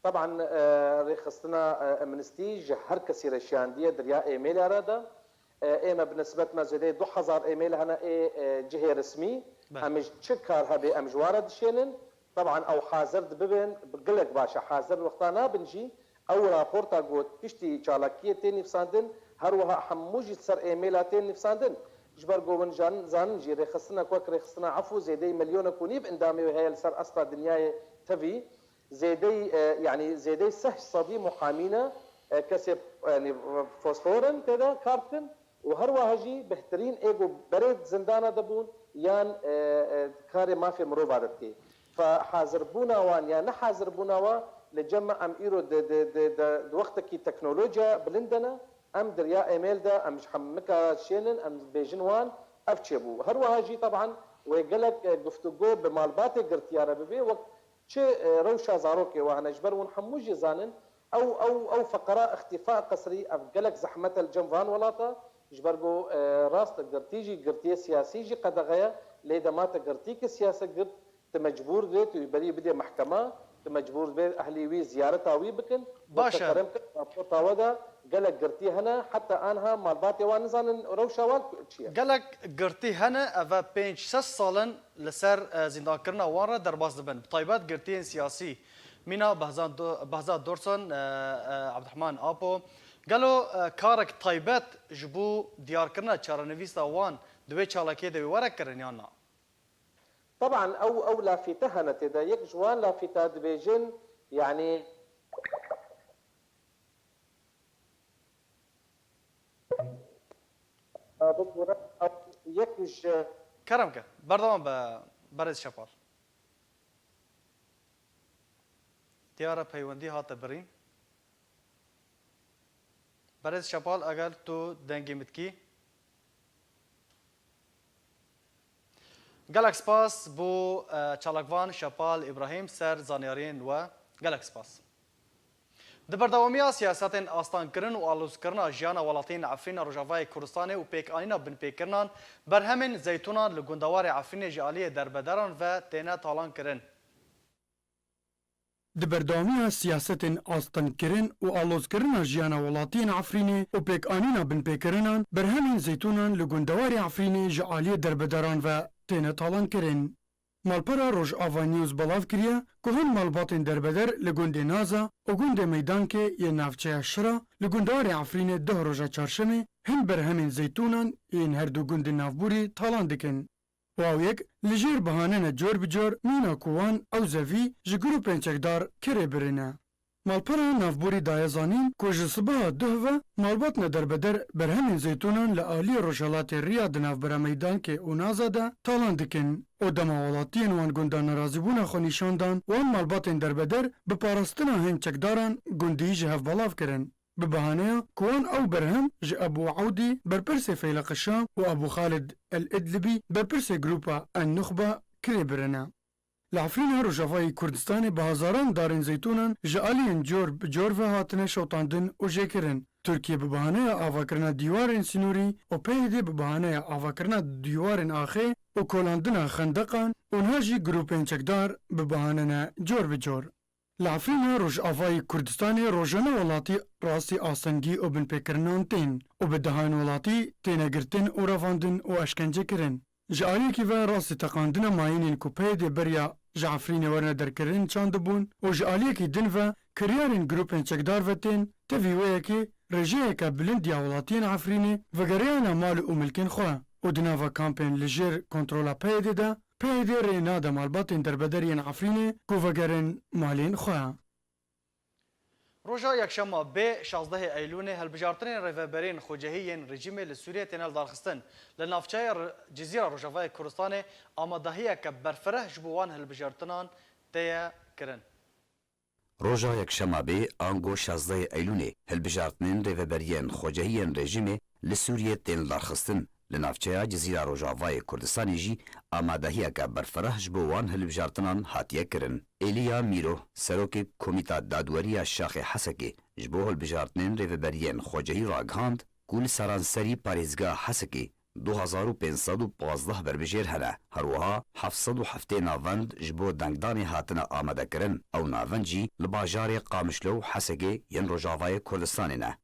طبعا رخصتنا امنستي هر كسي رشانديه دريا ايميل ارادا ايما بنسبه ما زي 2000 ايميل هنا جهه رسمي امج تشكر هبي امجواره دشينن طبعا او حاضر ببن بقلك باشا حاضر وقتنا بنجي او رابورتا قوت تشتي چالاكيه تاني فساندن هروها حموجي سر ايميلاتين نفساندن جبر قومن جان زان جي رخصتنا كوك رخصتنا عفو زيدي مليون كونيب اندامي وهي سر اصلا دنياي تفي زيدي يعني زيدي سه صدي محامينا كسب يعني فوسفورن كذا كارتن وهروها هجي بهترين ايجو بريد زندانه دبون يان كاري ما في مروف عدتكي فحاضر بونا وان يا نحاضر بونا وان لجمع ام ايرو د وقتكي تكنولوجيا بلندنا ام دريا ايميل دا ام حمكا شينن ام بيجن وان افتشبو هروها هجي طبعا ويقلك گفتگو بمالبات قرتياره ببي وقت چه روشا زاروكي وانا جبر ونحموجي زانن او فقراء اختفاء قسري افقلك زحمه الجنفان ولاطه جبرجو راست قرتيجي قرتيه سياسي جي قدغيا ليدا ما تقرتيك سياسه قرت تمجبور بيت ويبري بدي محكمه تمجبور بيت اهلي وي زيارتها وي بكن باشا طاودا قالك قرتي هنا حتى انها مالباتي وان زان روشا وان قالك قرتي هنا افا 5 6 سالن لسر زندان كرنا وان درباز دبن طيبات قرتين سياسي مینا بهزاد دورسون عبدالرحمن آپو قالو كارك طيبت جبو ديار كرنا چارنويستا وان دوي چالاكي دوي ورك كرن يانا طبعا او لافتها نتدا يك جوان لافتا دبيجن يعني يكج كرمك بردوان برز شپال دیاره پیوندی هات برین برز شپال اگر تو دنگی متکی گلک سپاس بو چالکوان شپال ابراهیم سر زانیارین و گلک سپاس د برداوامیا سیاستên astankirin û alozkirina jiyana welatiyên Efrîna Rojavayê Kurdistanê û pêkanîna binpêkirinan berhemên zeytûnan li gundewarê Efrînê ji aliyê derbedaran ve têne talan kirin. Di berdawamiya siyasetên astankirin û alozkirina jiyana welatiyên Efrînê û pêkanîna binpêkirinan berhemên zeytûnan li gundewarê Efrînê ji aliyê derbedaran ve têne talan kirin. Malpera Rojava News belav kiriye ku hin malbatên derbeder li gundê Naza û gundê Meydankê yê navçeya Şira li gundarê Efrînê deh roja çarşemê hin berhemên zeytûnan yên her du gundên navbûrî talan dikin. Wawiyek li jêr bihanene cor bi cor mîna ku wan ew zevî ji grûpên çekdar kirê birine. Malpera navbûrî daye zanîn ku ji sibaha duh ve malbatne derbeder berhemên zeytûnan li aliyê Rojhilatê Rîya di navbera Meydankê û Naza de talan dikin. O dema welatiyên wan gundan nerazîbûna xwe nîşandan wan malbatên derbeder bi parastina hên çekdaran gundiyî ji hev belav kirin. Bi behaneya ku wan ew berhem ji Ebû Ewdî berpirsê Feyleq Şam û Ebû Xalid el-İdlibî berpirsê grûpa En-Nuxba kirê birine. Li Efrîna Rojavayê Kurdistanê bi hezaran darên zeytûnan ji aliyên cor bi cor ve hatine şewtandin û jêkirin. Türkiye bi behaneya avakirina dîwarên Sinûrî û PYD bi behaneya avakirina dîwarên axê û kolandina xendeqan û niha jî grûpên çekdar bi behanene cor bi cor. Li Efrîna Rojavayê Kurdistanê rojane welatî rastî asengî û binpêkirinan tên û bi dehan welatî têne girtin û revandin û eşkence kirin. Ji aliyekî ve rastî teqandina mayînên ku PYD beriya ji Efrînê werne derkirin çandibûn û ji aliyekî din ve kiryarên grûpên çekdar ve tên tevî wêyekê rejeyeke bilind ya welatiyên Efrînê vegeriyana mal û milkên xwe û di nava kampên li jêr kontrola PYD de PYD rê nade malbatên derbederiyên Efrînê ku vegerin malên xwe. Roja yekşema bê 16 Eylûnê hilbijartinên rêveberên xwecehiyên rejîmê li Sûriyê têne darxistin. Li navçeya Cizîra Rojavayê Kurdistanê amadehiyeke berfireh ji bo wan hilbijartinan têye kirin. Roja yekşema bê ango 16 Eylûnê hilbijartinên rêveberiyên xwecehiyên rejîmê li Sûriyê tên darxistin. Li navçeya Cizîra Rojavayê Kurdistanê jî amadehiyeke berfireh ji bo wan hilbijartinan hatiye kirin. Eliya Mîro, serokê Komîta Dadweriya Şaxê Hesekê ji bo hilbijartinên rêveberiyên xwecehî ragihand ku li seranserî parêzgeha Hesekê 2515 berbijêr hene. Her wiha 707 navend ji bo dengdanê hatine amadekirin. Ew navend jî li bajarê Qamişlo û Hesekê yên Rojavayê Kurdistanê ne.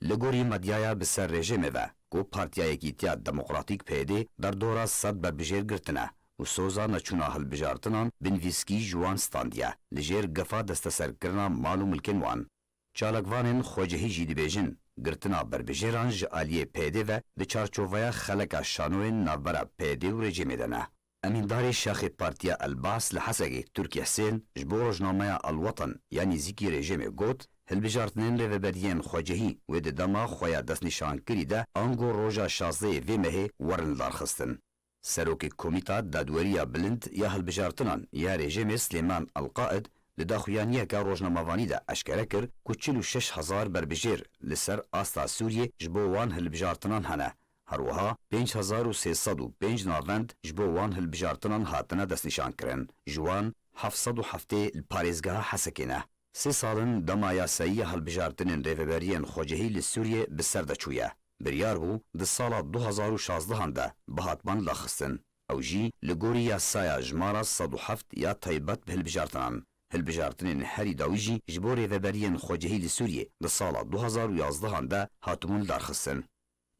Li gorî medyaya bi ser rejimê ve ku Partiya Yekîtiya Demokratîk PYD derdora 100 berbijêr girtine û soza neçûna hilbijartinan binivîskî ji wan standiye li jêr gefa desteserkirina mal û milkên wan. Çalakvanên xwecehî jî dibêjin girtina berbijêran ji aliyê PYD ve di çarçoveya xeleka şanoyên navbera PYD û rejimê de ne. Emîndarê Şaxê Partiya Elbas li Hesekê Türk Hesên ji bo rojnameya Alwatan ya nêzîkî rejimê got hilbijartinên rêveberiyên xwecehî wê di dema xwe ya destnîşankirî de ango roja 16 vê mehê werin darxistin. Serokê Komîta Dadweriya Bilind ya hilbijartinan ya rejimê Slêman Elqaid li daxuyaniyeka rojnamevanî de eşkere kir ku 46,000 berbijêr li ser asta Sûriyê ji bo wan hilbijartinan hene. Her wiha 5305 navend ji bo wan hilbijartinan hatine destnîşankirin. Ji wan 707 li parêzgeha Hesekê ne. Sê salin dema yasayiya hilbijartinên rêveberiyên xwecehî li Sûriyê bi ser de çûye. Biryar bû di sala 2016 de bi hatman daxistin. Ew jî li gorî yasaya jmara 107 ya taybet bi hilbijartinan. Hilbijartinên herî dawî jî ji bo rêveberiyên xwecehî li Sûriyê di sala 2011 de hatibûn darxistin.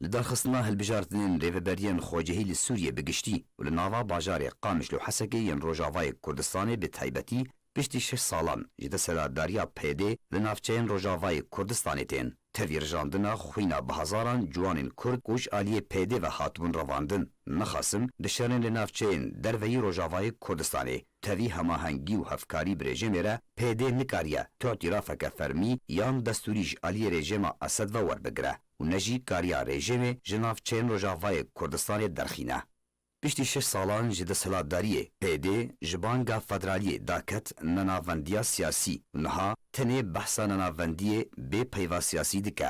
Li darxistina hilbijartinên rêveberiyên xwecehî li Sûriyê bi giştî û li nava bajarê Qamişlo Hesekê yên Rojavayê Kurdistanê bi taybetî پشتی 6 سالان ji deseladariya PD li navçeyên Rojavayê Kurdistanê tên tevîrjandina xwîna bi hezaran ciwanên Kurd û ji aliyê PD ve hatibûn revandin nexasim di şerên li navçeyên derveyî Rojavayê Kurdistanê tevî hemahengî û hevkarî bi rejimê re PD nikariye tûtirafeke fermî yan destûrî ji aliyê rejima Esed ve werbigire û ne jî kariya rejimê ji navçeyên Rojavayê Kurdistanê derxîne. Piştî 6 salan ji deselatdariyê PD ji banga federaliyê daket nenavendiya siyasî û niha tenê behsa nenavendiyê bê peyva siyasî dike.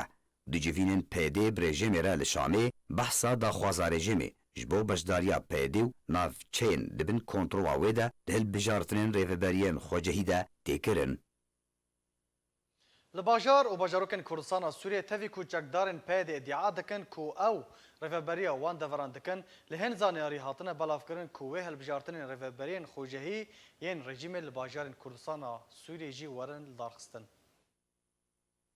Di civînên PD bi rejimê re li Şamê behsa daxwaza rejimê ji bo beşdariya PD û navçeyên dibin kontrola wê de di hilbijartinên rêveberiyên xwecehî de têkirin. Li bajar û bajarokên Kurdistana Sûriyê tevî ku çekdarên PD iddia dikin ku ew rêveberiya wan deveran dikin li hin zaniyarî hatine belavkirin ku wê hilbijartinên rêveberiyên xwecehî yên rejimê li bajarên Kurdistana Sûriyê jî werin li darxistin.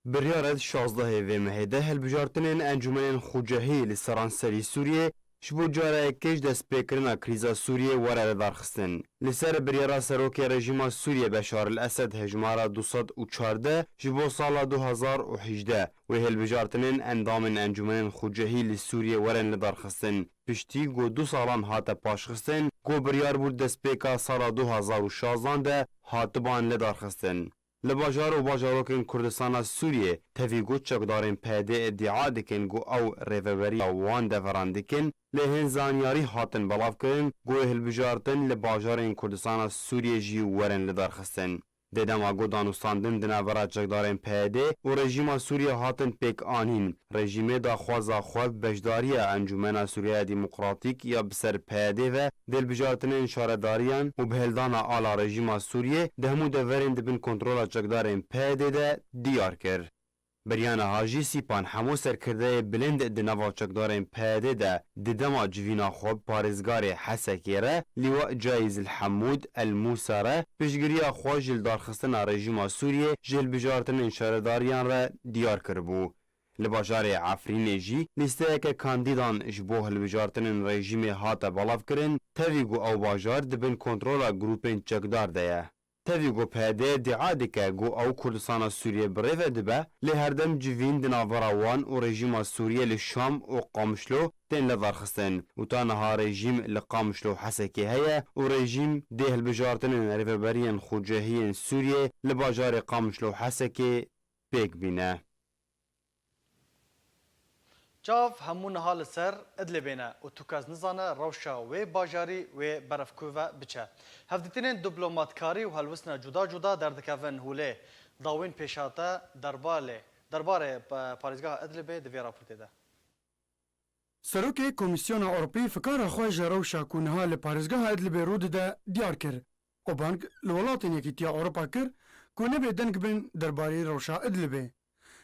Biryara 16 vê mehê de hilbijartinên encûmenên xwecehî li seranserî Sûriyê ji bo carekê ji destpêkirina krîza Sûriyê were li darxistin. Li ser biryara serokê rejîma Sûriyê Beşar el Esed hejmara 214 ji bo sala 2018 wê hilbijartinên endamên encûmenên xwecehî li Sûriyê werin li darxistin. Piştî got 2 salan hate paşxistin, got biryar bû destpêka sala 2016 de hatiban li darxistin. Li bajar û bajarokên Kurdistana Sûriyê tevî got çekdarên PD iddia dikin ku ew rêveberiya wan deveran dikin lê hin zanyarî hatin belavkirin got hilbijartin li bajarên Kurdistana Sûriyê jî werin li darxistin. Dêdema got danûstandin di navbera çekdarên PD û rejîma Sûriye hatin pêkanîn. Rejîmê daxwaza xwe beşdariya Encûmena Sûriya Demokratîk ya bi ser PD ve di hilbijartinên şaredariyan û bihêldana ala rejîma Sûriyê di hemû deverên dibin kontrola çekdarên PD de diyar kir. Biryana hajî sîpan hemû serkirdeyê bilind di nava çekdarên PD de di dema civîna xwe parêzgarê Hesekê re Lîwa Cayîz Hemûd El Musa re piştgiriya xwe ji darxistina rejîma Sûriyê ji hilbijartinên şaredariyan re diyar kiribû. Li bajarê Efrînê jî lîsteyeke kandîdan ji bo hilbijartinên rejîmê hate belavkirin tevî ku ew bajar dibin kontrola grûpên çekdar de ye. Tevî ku PD iddia dike ku ew Kurdistana Sûriyê bi rêve dibe lê herdem civîn di navbera wan û rejîma Sûriyê li Şam û Qamişlo tên li darxistin û ta niha rejîm li Qamişlo Hesekê heye û rejîm dê hilbijartinên rêveberiyên xwecehiyên Sûriyê li bajarê Qamişlo Hesekê pêk bîne. Çav hemû niha li ser Idlibê ne û tu kes nizane rewşa wê bajarî wê berevkûve biçe. Hevdîtinên diplomatkarî û helwîstina cuda cuda derdikevin hûlê. Dawên pêşate derbarê parêzgeha Idlibê di vê raportê de. Serokê Komîsyona Ewropî fikara xwe ji rewşa ku niha li parêzgeha Idlibê rû dide diyar kir. O bang li welatên Yekîtiya Ewropa kir ku nebê deng bin derbarê rewşa Idlibê.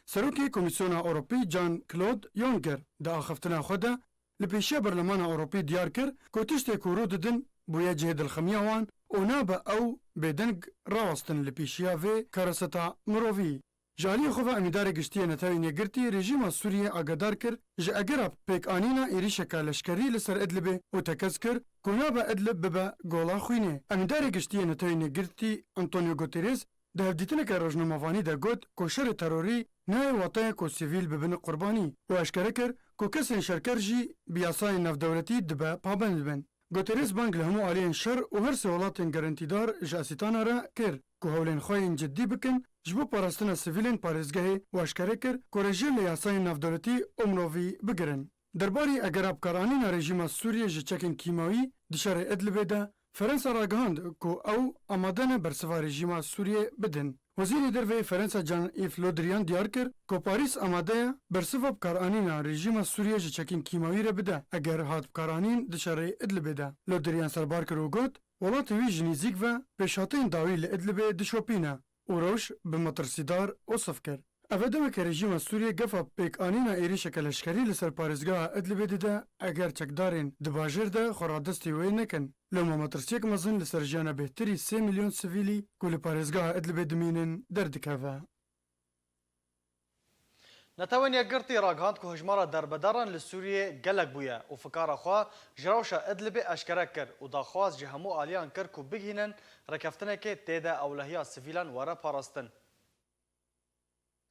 Serokê Komîsyona Ewropî Jean-Claude Juncker di axiftina xwe de li pêşiya Berlemana Ewropî diyar kir ku tiştê ku rû didin bûye cihê dilxemiya wan û nabe ew bêdeng rawastin li pêşiya vê kereseta mirovî. Ji aliyê xwe ve Emîdarê Giştiyê Netewên Yekgirtî rejîma Sûriyê agadar kir ji egera pêkanîna êrişeka leşkerî li ser Idlibê û tekez kir ku nabe Idlib bibe gola xwînê. Emîdarê Giştiyê Netewên Yekgirtî Antonio Guterres di hevdîtineke rojnamavanî de got ku şerê terorî nayê wateye ku sivîl bibin qurbanî û eşkere kir ku kesên şerker jî bi yasayên navdewletî dibe pabend bin. Guterres bang li hemû aliyên şer û her sê welatên gerentîdar ji Esîtana re kir ku hewlên xwe yên ciddî bikin ji bo parastina sivîlên parêzgehê û eşkere kir ku rejim li yasayên navdewletî û mirovî bigirin. Derbarê egerabkaranîna rejîma Sûriyê ji çekên kîmawî di şerê Idlibê de Fransa ragihand ku ew amade ne bersiva rejîma Sûriyê bidin. Wezîrê Derveyê Fransa Jean-Yves Le Drian diyar kir ku Parîs amade ye bersiva bikaranîna rejîma Sûriyê ji çekên kîmawî re bide eger hat bikaranîn di şerê Idlibê de. Le Drian serbar kir û got welatê wî ji nîzik ve pêşhateyên dawî li Idlibê dişopîne û rewş bi metirsîdar osif kir. Ev demeke rejîma Sûriyê gefa pêkanîna êrişeke leşkerî li ser parêzgeha Idlibê dide eger çekdarên di bajêr de xweradestî wê nekin. Loma metirsiyek mezin li ser jiyana bêhtirî 3 milyon sivîlî ku li parêzgeha Idlibê dimînin derdikeve. نتوان یکگرتی راگهاند که هجمارا دربداران لسوریه گلک بویا و فکار خواه جراوشا ادلبی اشکره کر و داخواست جهمو آلیان کر که بگهینن رکفتنه که تیده اولهیا سفیلان وره پاراستن.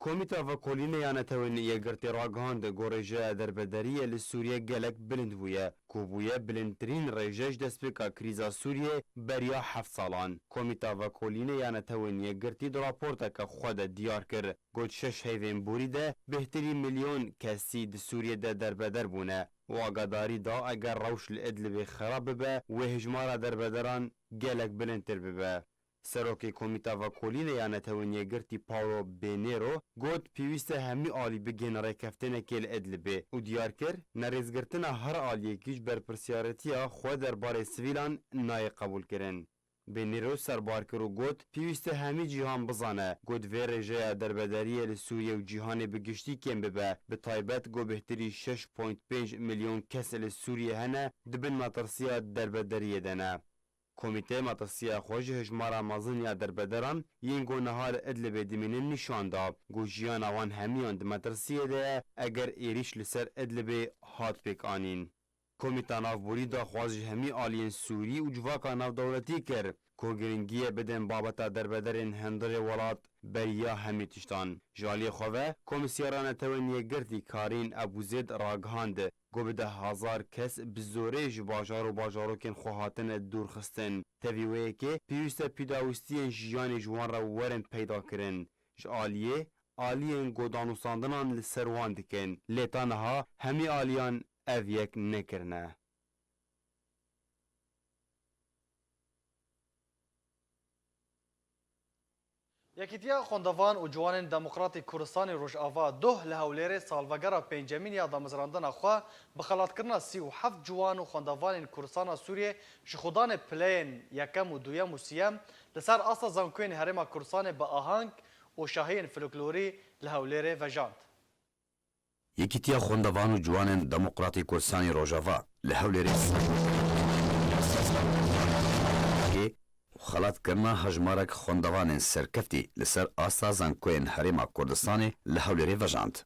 کمیتا و کلینه یا نتوان یکگرتی راگهاند گوریجه دربداریه لسوریه گلک بلند بویا که بویا بلندترین ریجش دست بکا کریزا سوریه بریا 7 سالان. کمیتا و کلینه یا نتوان یکگرتی در راپورتا که خود دیار کر گوت 6 هیوین بوری ده بهتری میلیون کسی د سوریه ده دربدر بونه و آگاداری دا اگر روش الادلبی خراب ببه و هجمارا دربدران گلک بلندتر ببه. سروکی کمیتا و کلینه یا نتوانیه گرتی پاولو بینیرو گوت پیوسته همی آلی بگین ریکفتنه که الادلبه و دیار کر نریزگرتنه هر آلیه کیش برپرسیارتیا خود در بار سویلان نای قبول کرن. بینیرو سربار کرو گوت پیوسته همی جیهان بزانه گوت وی رجه دربداریه لسوریه و جیهان بگشتی کم ببه به تایبت گو بهتری 6.5 میلیون کس لسوریه هنه دبن مطرسیه دربداریه دنه. کمیته مطرسیه خوش هجمارا مازنیا دربدران ین گو نهار ادلبه دمینن نشان دا گو جیان آوان همیان دمطرسیه ده اگر ایریش لسر ادلبه هات پیک آنین. کمیتا نافبوری دا خوازش همی آلین سوری و جواکا ناف دولتی کر کو گرنگیه بدن بابتا دربدرین هندر ولات بریا همی تشتان. جالی خواه کمیسیاران توانیه گردی کارین ابوزید راگهاند گو بده 1000 کس بزوره جباجار و باجاروکن خواهاتن دور خستن تاویوه که پیوسته پیداوستین جیان جوان را ورن پیدا کرن. جالیه آلیین گودانو ساندنان لسروان دکن لیتانها همی آلیان اویک نکرنه. یکیتیا خوندوان و جوان دموکراتی کردستان روجاوا دوه لهولیر سالوگرا پنجمین یا دامزراندن خوا بخلات کرنا 37 جوان و خوندوان کردستان سوریه شخودان پلین یکم و دویم و سیم لسر اصلا زنکوین هرما کردستان با آهنگ و شاهین فلکلوری لهولیر وجاند. یکیتیا خوندوان و جوان دموکراتی کردستان روجاوا لهولیر خلات کرنا هجمارک خوندوان سرکفتی لسر آسا زنکوین هرما کردستان لهولیر وجاند.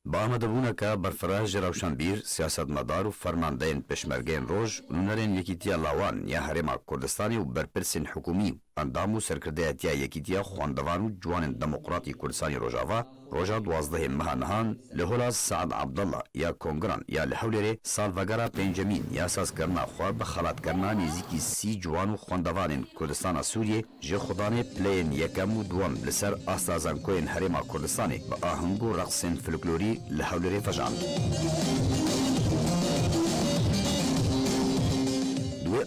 با آمدبونه که برفراج روشنبیر سیاست مدار و فرماندهین پشمرگین روش نونرین یکیتیا لاوان یا هرما کردستانی و برپرسین حکومی اندام و سرکرده اتیا یکیتیا خواندوان و جوان دموکراتی کردستانی روجاوا روژا 12 مهانهان لهولاز سعد عبدالله یا کنگران یا لحولیر سالوگرا پنجمین یا اساس کرنا خواه بخلات کرنا نزیکی 30 جوان و خواندوان کردستان سوریه جه خودان پلین یکم و دوم لسر آستازان کوین هرما کردستانی با آهنگو رقصین فلکلوری لحولیر فجاند.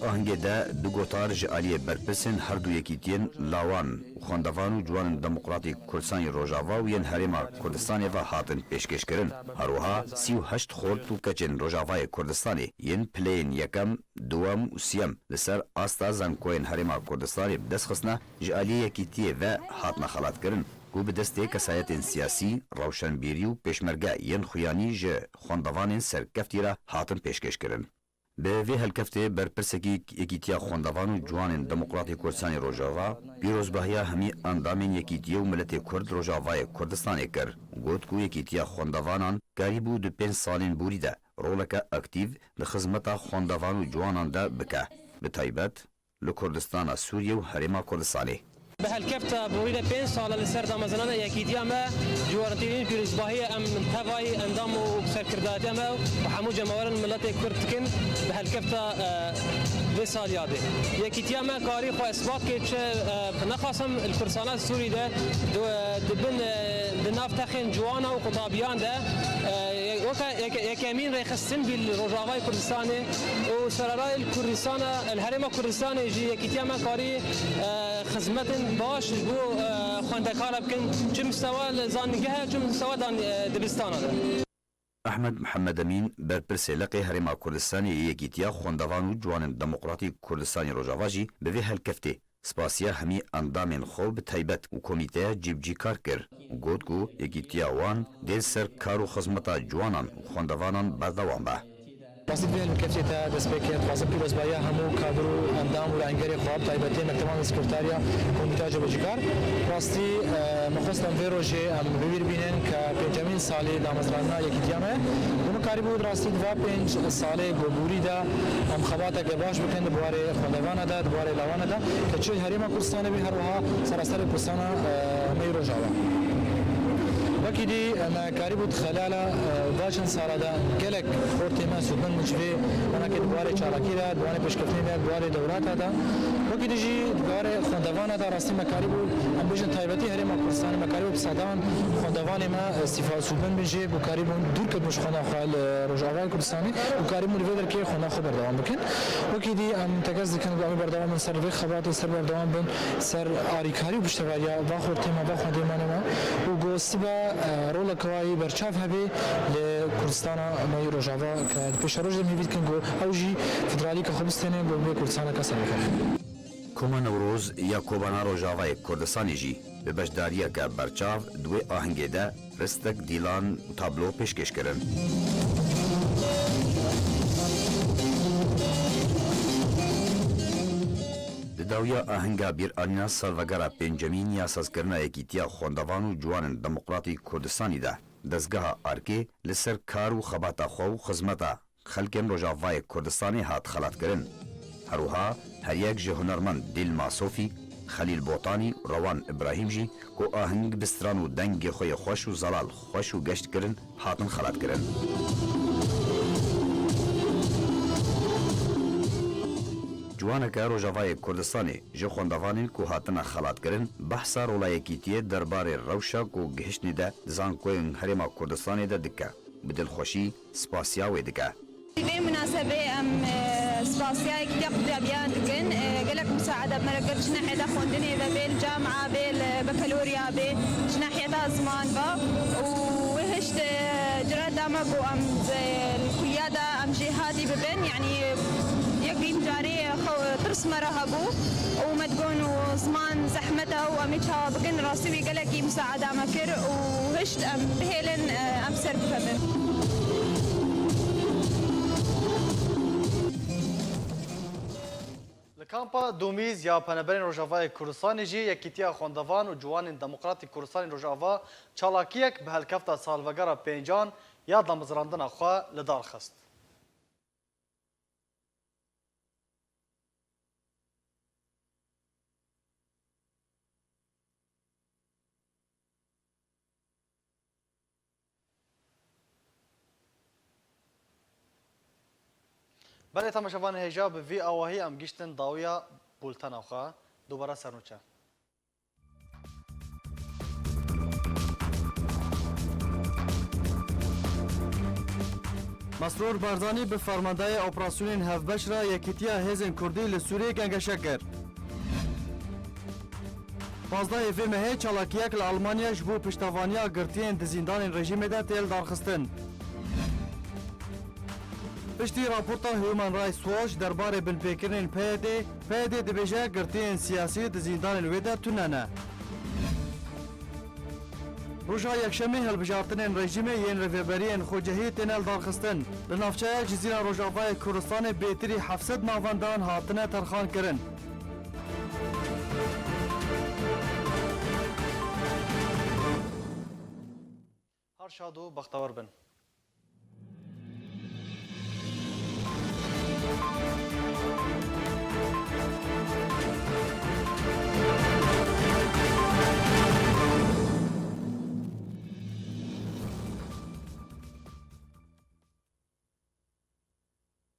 آهنگ ده دو گوتار جعالی برپسن هر دو یکیتین لاوان خواندوان و جوان دموکراتی کردستان روجاوا و ین هرما کردستانی و هاتن پیشکش کرن. هروها 38 خورد و کچن روجاوای کردستانی ین پلین یکم دوم و سیم لسر آستا زنکوین هرما کردستانی بدست خسنه جعالی یکیتیه و هاتن خلات کرن. گو به دسته کسایت سیاسی روشنبیری و پیشمرگه ین خویانی جه خواندوان سرکفتی را هاتن پیشکش کرن. به وی هلکفته برپرسکی یکیتیا خوندوان و جوان دموکراتی کردستان روجاوا پیروزباهیا همی اندامین یکیتیا و ملت کرد روجاوای کردستان کر. گوت کو یکیتیا خوندوانان قریبو دو 5 سالین بوریده رولکا اکتیو لخدمتا خوندوان و جوانان ده بکه به تایبت لکردستان سوریه و هرما کردستانی. به هالكبتة بوريدا 5 سال لسر دامزنانا يكيديا ما جوارتين بيرزباهية ام تباي اندام وسركرداتيا ما وحمو جماورن ملت كردكن به هالكبتة في سال يادي يكيديا ما كاري خو اثبات كيتش نخاصم الكردستان السوري ده دبن دناف تخين جوانا وقطابيان ده يكامين ريخستن بالرجاوي كردستاني وسراراي الكردستان الهرم كردستاني يجي يكيديا ما كاري خدمت باش بو خواندکار بکن چه مستوى زانگه چه مستوى دبستان ده. احمد محمد امین برپرس لقی هرما کردستانی یکیتیا خواندوان و جوان دموکراتی کردستانی روجاواجی به وی هلکفته سپاسیا همی اندامین خوب تایبت و کمیته جیبجی کار کر. گوتگو یکیتیا وان دل سر کار و خدمتا جوانان و خواندوانان بردوان به. راستی بین کفتی تا دست بکرد واسه پیروز بایا همو کادرو اندام و انگاری خواب تایبتی مکتبان سکرتاریا کمیته جبهجکار راستی مخصوصا ویروژه ام ببیر بینن که پنجمین سالی دامزراننا یکی دیامه اونو کاری بود راستی دو پنج سالی گوبوری دا ام خباتا که باش بکن دوباره خواندوانه دا دوباره لوانه دا که چه هریما کورسانه به هر وها سراسر کورسانه میرو جاوا وکی دی ما کاری بود خلالا داشن سالا دا گلک خورتی ما سودن مجوی انا که دوباره چالاکی دا دوباره پشکفتنی دا دوباره دورات دا وکی دی جی دوباره خواندوانه دا راستی ما کاری بود ام بیشن تایبتی هریما کورسانه ما کاری بود بسادان خواندوان ما استفاده سودن بجی بو کاری بود دور کد مش خوانا خال رجاوای کورسانی بو کاری مول ویدر که خوانا خبر دوام بکن وکی دی ام تکز دکن دوام بردوام من سر وی خبرات سر بردوام بن سر آریکاری بشتواریا با خورتی ما با خواندوان ما و گوسبا رولا کوایی برچاف هبی لکردستان مای روجاوا که پیش روز میبید کنگو اوجی فدرالی که خوبستنه گو کردستان کسر میکنه. کۆمە نەورۆز یا کۆبانە ڕۆژاوای کوردستانیژی بە بەشداریەکە بەرچاو دوێ ئاهەنگێدا ڕستەک دیلان و تابلۆ پێشکەشکردن. داویا ئاهەنگا بیرئانینا سەڵڤەگەرە پێنجەمین یاسازکردنا یەکیتیا خۆندەوان و جوانن دەموقراتی کوردستانیدا دەستگەها ئارکێ لەسەر کار و خەباتەخوا و خزمەتە خەلکێن ڕۆژاوای کوردستانی هات خەڵاتکردن. هەروها هەریەک ji هونەرمەند دیلما سۆفی خەلیل بۆتانی ڕەوان ئیبراهیم jî ku ئاهنگ bistran û dengê xwe yê xweş û zelal xweş û geştkirin hatin xelatkirin. Ciwaneke Rojavayê Kurdistanê ji xwendevanên ku hatine xelatkirin behsa rolayekîtiyê derbarê rewşa ku gihiştnê de di zankoyên Herêma Kurdistanê de dike bi dilxweşî spasiya wê dike. بالمناسبة أم سباسيا كتاب دابيان دكن قالك مساعدة بمرقب جناحية دا خوندني بالجامعة بالبكالوريا بجناحية زمان با وهشت جراد دامقو أم القيادة أم جهادي ببن يعني يقين جاري ترس مرهبو ومدقون وزمان زحمته وأميتها بقن راسي قالك مساعدة مكر وهشت أم بهيلن أم سرب ببن کامپا دومیز یا پنبرین روژاوای کوردستانی جی یکیتیا خوندوان و جوان دموکراتی کوردستانی روژاوا چالاکیک به هلکفتا سالوگرا پنجان یا دامزراندن خوا لدار خست. بله تماشاوان هجا به وی آواهی ام گشتن داویا بولتن آخوا دوباره سرنوچه. مسرور بارزانی به فرمانده اپراسیون هفبش را یکیتیا هزن کردی لسوریه گنگشک کرد. 15 وی مهی چالاکیک لالمانیا جبو پشتوانیا گرتین دزیندان رژیم ده تیل دارخستن. پشتی راپورتا هیومن رایتس واچ درباره بنپیکرین پیده دبیجه گرتین سیاسی دزیندان الویده توننه. روژا یکشمی هلبجارتنین رژیم ین رفیبرین خوجهی تنل دارخستن. لنافچه جزیره روژاوای کردستان بیتری 700 ناواندان هاتنه ترخان کرن. هر شاد و بختور بن.